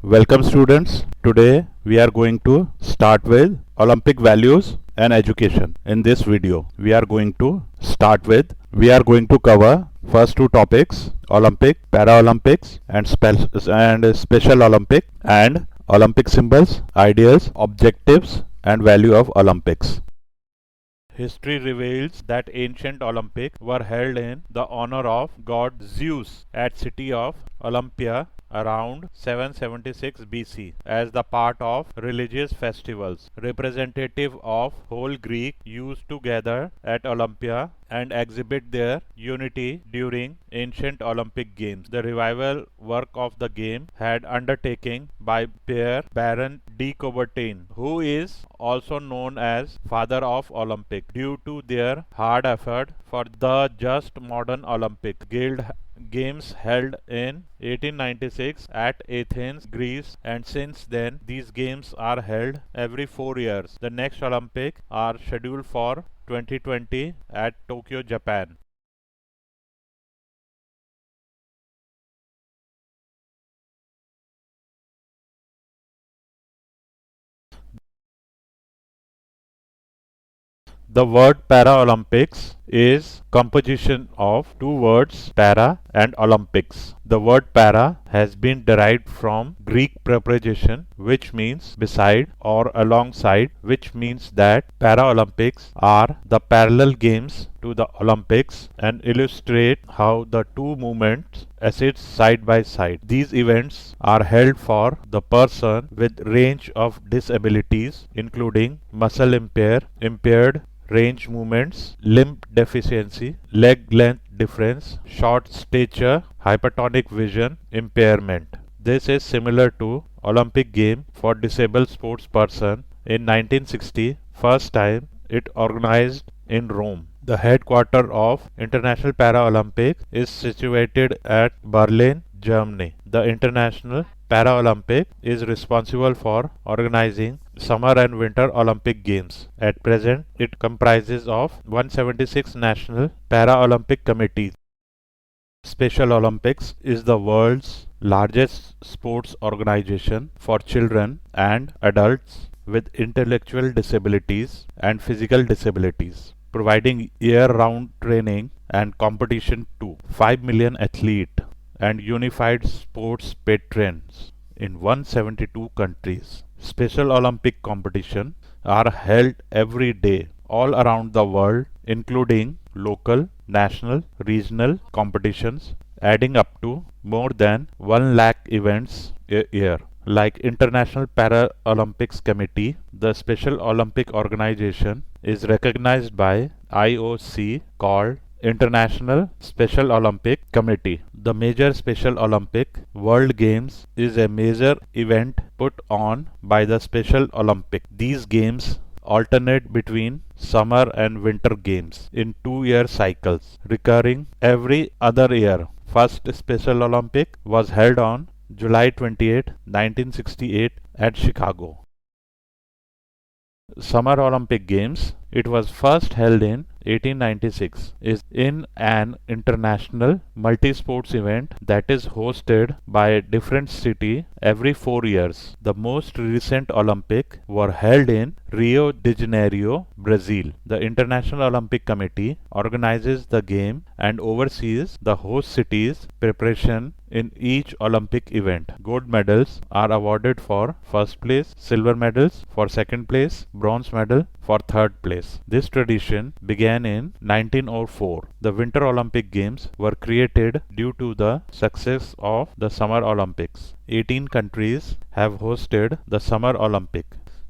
Welcome students. Today we are going to start with Olympic values and education. In this video we are going to cover first two topics: Olympic, Paralympics and Special Olympic, and Olympic symbols, ideas, objectives and value of Olympics. History reveals that ancient Olympics were held in the honor of god Zeus at city of Olympia around 776 BC as the part of religious festivals. Representative of whole Greek used to gather at Olympia and exhibit their unity during ancient Olympic Games. The revival work of the game had undertaken by Pierre Baron de Coubertin, who is also known as Father of Olympic, due to their hard effort for the just modern Olympic Guild Games held in 1896 at Athens, Greece, and since then these games are held every 4 years. The next Olympic are scheduled for 2020 at Tokyo, Japan. The word Paralympics is composition of two words, para and Olympics. The word para has been derived from Greek preposition which means beside or alongside, which means that Paralympics are the parallel games to the Olympics and illustrate how the two movements assist side by side. These events are held for the person with range of disabilities including muscle impaired range movements, limb deficiency, leg length difference, short stature, hypertonic vision impairment. This is similar to Olympic game for disabled sports person in 1960, first time it organized in Rome. The headquarters of International Paralympic is situated at Berlin, Germany. The International Paralympic is responsible for organizing Summer and Winter Olympic Games. At present, it comprises of 176 national Paralympic committees. Special Olympics is the world's largest sports organization for children and adults with intellectual disabilities and physical disabilities, providing year-round training and competition to 5 million athletes and unified sports patrons in 172 countries. Special Olympic competitions are held every day all around the world, including local, national, regional competitions, adding up to more than 1 lakh events a year. Like International Paralympics Committee, the Special Olympic Organization is recognized by IOC called International Special Olympic Committee. The major Special Olympic World Games is a major event put on by the Special Olympic. These games alternate between summer and winter games in 2-year cycles, recurring every other year. First Special Olympic was held on July 28, 1968 at Chicago. Summer Olympic Games, it was first held in 1896, is in an international multi-sports event that is hosted by a different city every 4 years. The most recent Olympic were held in Rio de Janeiro, Brazil. The International Olympic Committee organizes the game and oversees the host city's preparation in each Olympic event. Gold medals are awarded for first place, silver medals for second place, bronze medal for third place. This tradition began in 1904. The Winter Olympic Games were created due to the success of the Summer Olympics. 18 countries have hosted the Summer Olympic.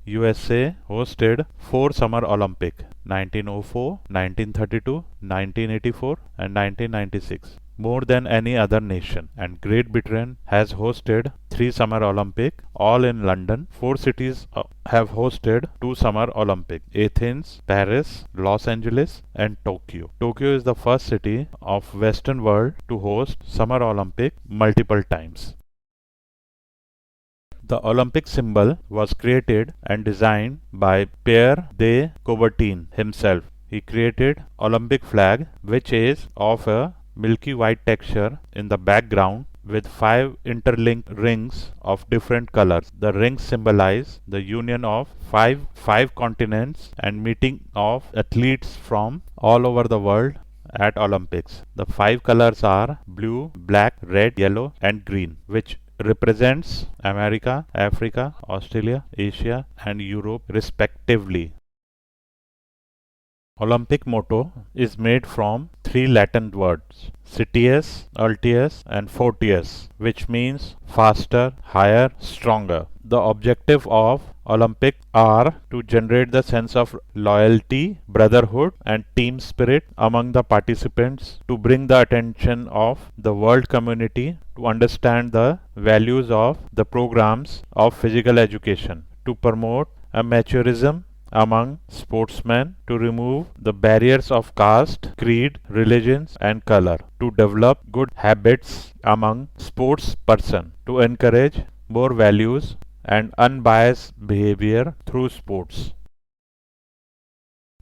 USA hosted 4 Summer Olympic: 1904, 1932, 1984 and 1996. More than any other nation, and Great Britain has hosted 3 Summer Olympic, all in London. 4 cities have hosted 2 Summer Olympic: Athens, Paris, Los Angeles and Tokyo. Tokyo is the first city of Western world to host Summer Olympic multiple times. The Olympic symbol was created and designed by Pierre de Coubertin himself. He created Olympic flag, which is of a milky white texture in the background with 5 interlinked rings of different colors. The rings symbolize the union of five continents and meeting of athletes from all over the world at Olympics. The 5 colors are blue, black, red, yellow, and green, which represents America, Africa, Australia, Asia, and Europe respectively. Olympic motto is made from 3 Latin words, Citius, Altius, and Fortius, which means faster, higher, stronger. The objective of Olympic are to generate the sense of loyalty, brotherhood, and team spirit among the participants, to bring the attention of the world community to understand the values of the programs of physical education, to promote amateurism among sportsmen, to remove the barriers of caste, creed, religions, and color, to develop good habits among sports person, to encourage more values and unbiased behavior through sports.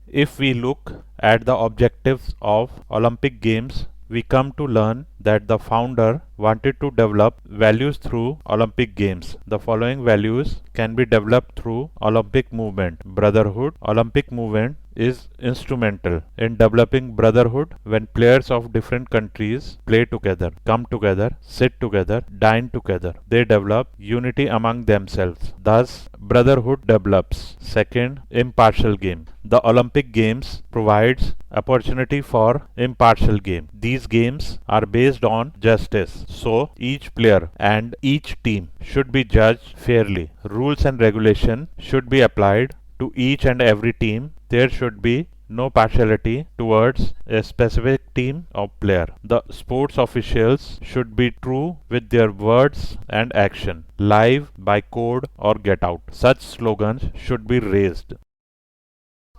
If we look at the objectives of Olympic Games, we come to learn that the founder wanted to develop values through Olympic Games. The following values can be developed through Olympic movement. Brotherhood. Olympic movement is instrumental in developing brotherhood when players of different countries play together, come together, sit together, dine together. They develop unity among themselves. Thus, brotherhood develops. Second, impartial game. The Olympic Games provides opportunity for impartial game. These games are based on justice, so each player and each team should be judged fairly. Rules and regulation should be applied to each and every team. There should be no partiality towards a specific team or player. The sports officials should be true with their words and action. Live by code or get out. Such slogans should be raised.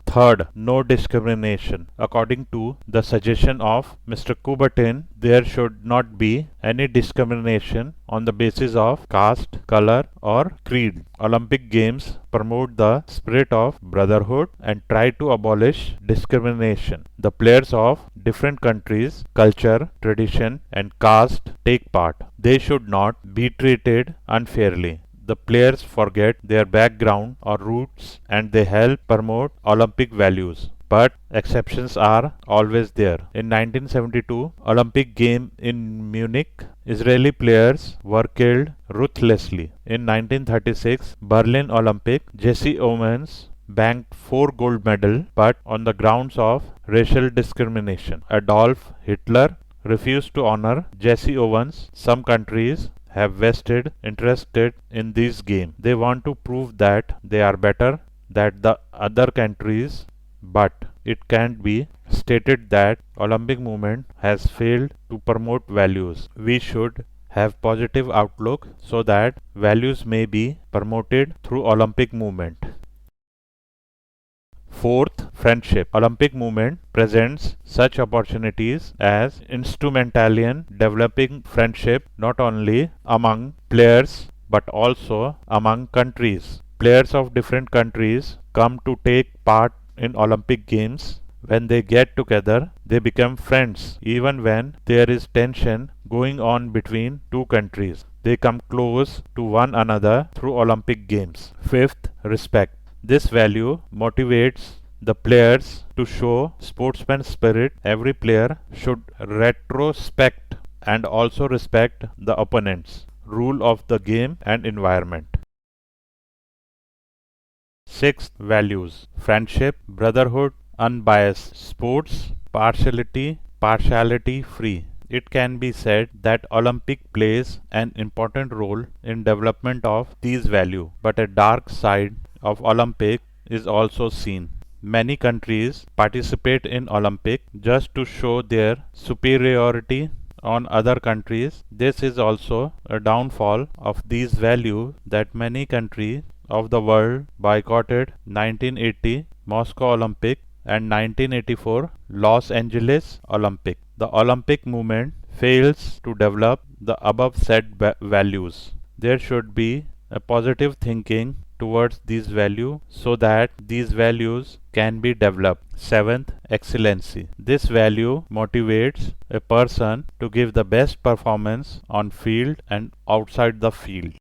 Third, no discrimination. According to the suggestion of Mr. Coubertin, there should not be any discrimination on the basis of caste, color, or creed. Olympic Games promote the spirit of brotherhood and try to abolish discrimination. The players of different countries, culture, tradition, and caste take part. They should not be treated unfairly. The players forget their background or roots and they help promote Olympic values. But exceptions are always there. In 1972 Olympic game in Munich, Israeli players were killed ruthlessly. In 1936 Berlin Olympic, Jesse Owens banked 4 gold medals but on the grounds of racial discrimination. Adolf Hitler refused to honor Jesse Owens. Some countries have vested interested in this game. They want to prove that they are better than the other countries, but it can't be stated that Olympic movement has failed to promote values. We should have positive outlook so that values may be promoted through Olympic movement. Fourth, friendship. Olympic movement presents such opportunities as instrumentalian developing friendship not only among players but also among countries. Players of different countries come to take part in Olympic Games. When they get together, they become friends. Even when there is tension going on between two countries, they come close to one another through Olympic Games. Fifth, respect. This value motivates the players to show sportsman spirit. Every player should retrospect and also respect the opponents, rule of the game and environment. Sixth, values. Friendship, brotherhood, unbiased sports, partiality free. It can be said that Olympic plays an important role in development of these values, but a dark side of Olympic is also seen. Many countries participate in Olympic just to show their superiority on other countries. This is also a downfall of these values that many countries of the world boycotted 1980 Moscow Olympic and 1984 Los Angeles Olympic. The Olympic movement fails to develop the above said values. There should be a positive thinking towards these values so that these values can be developed. Seventh, excellency. This value motivates a person to give the best performance on field and outside the field.